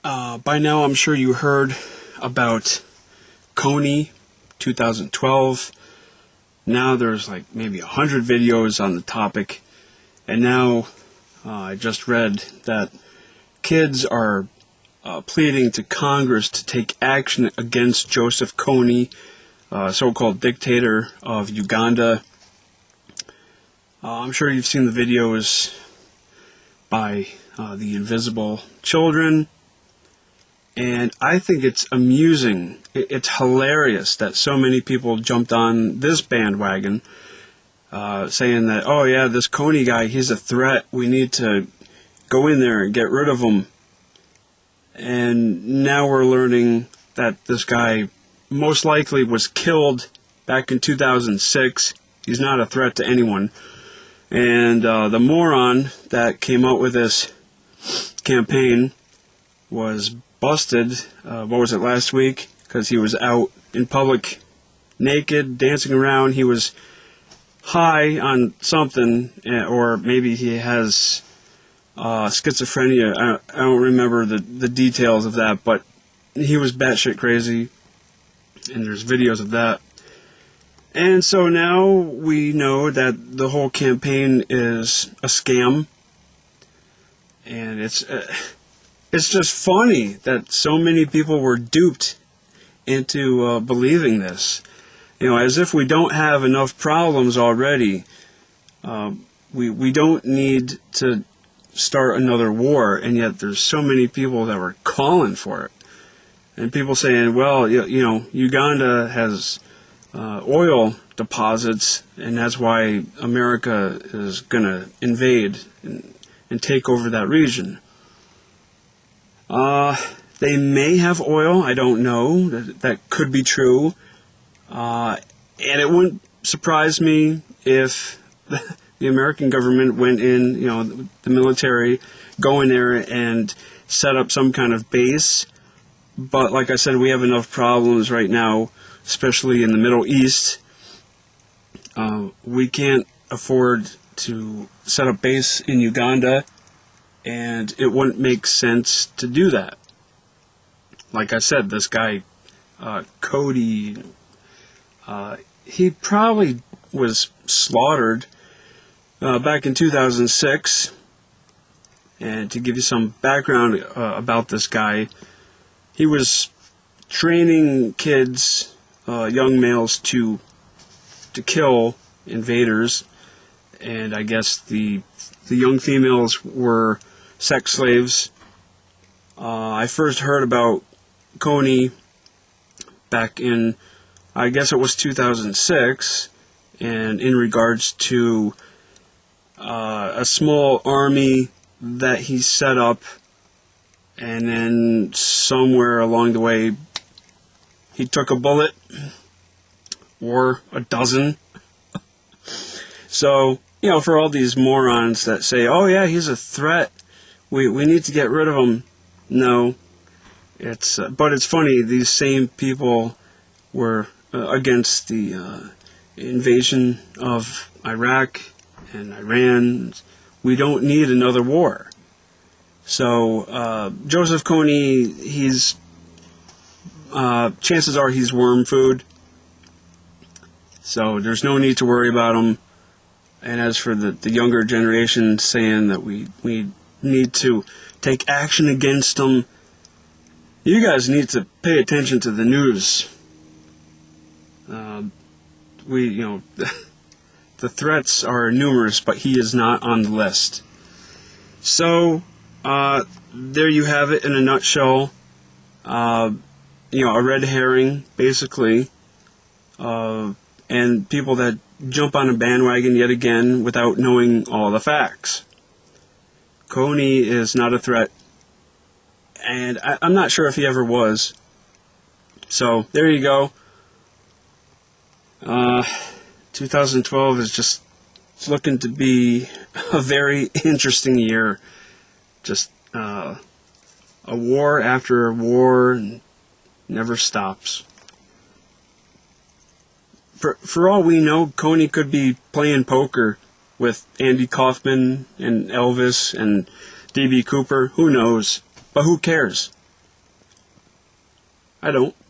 By now, I'm sure you heard about KONY2012. Now there's like maybe 100 videos on the topic. And now I just read that kids are pleading to Congress to take action against Joseph Kony, so-called dictator of Uganda. I'm sure you've seen the videos by the Invisible Children. And I think it's amusing, it's hilarious that so many people jumped on this bandwagon, saying that, oh yeah, this Kony guy, he's a threat, we need to go in there and get rid of him. And now we're learning that this guy most likely was killed back in 2006. He's not a threat to anyone. And the moron that came out with this campaign was busted, what was it, last week? Because he was out in public naked, dancing around. He was high on something, or maybe he has schizophrenia. I don't remember the details of that, but he was batshit crazy, and there's videos of that. And so now we know that the whole campaign is a scam, and it's just funny that so many people were duped into believing this. You know, as if we don't have enough problems already. We don't need to start another war, and yet there's so many people that were calling for it. And people saying, well, you know, Uganda has oil deposits, and that's why America is going to invade and take over that region. They may have oil, I don't know, that could be true, and it wouldn't surprise me if the American government went in, you know, the military, go in there and set up some kind of base, but like I said, we have enough problems right now, especially in the Middle East. We can't afford to set up base in Uganda, and it wouldn't make sense to do that. Like I said, this guy, Cody, he probably was slaughtered back in 2006. And to give you some background about this guy, he was training kids, young males, to kill invaders. And I guess the young females were sex slaves. I first heard about Kony back in, I guess it was 2006, and in regards to a small army that he set up, and then somewhere along the way he took a bullet, or a dozen. So, you know, for all these morons that say, oh yeah, he's a threat, we need to get rid of him. No, but it's funny, these same people were against the invasion of Iraq and Iran. We don't need another war. So Joseph Kony, he's chances are he's worm food. So there's no need to worry about him. And as for the younger generation saying that we need to take action against them, you guys need to pay attention to the news. The threats are numerous, but he is not on the list. So there you have it in a nutshell. A red herring, basically, and people that jump on a bandwagon yet again without knowing all the facts. Kony is not a threat, and I'm not sure if he ever was. So there you go. 2012 is just looking to be a very interesting year. Just a war after a war, and never stops. For all we know, Kony could be playing poker with Andy Kaufman and Elvis and D.B. Cooper. Who knows? But who cares? I don't.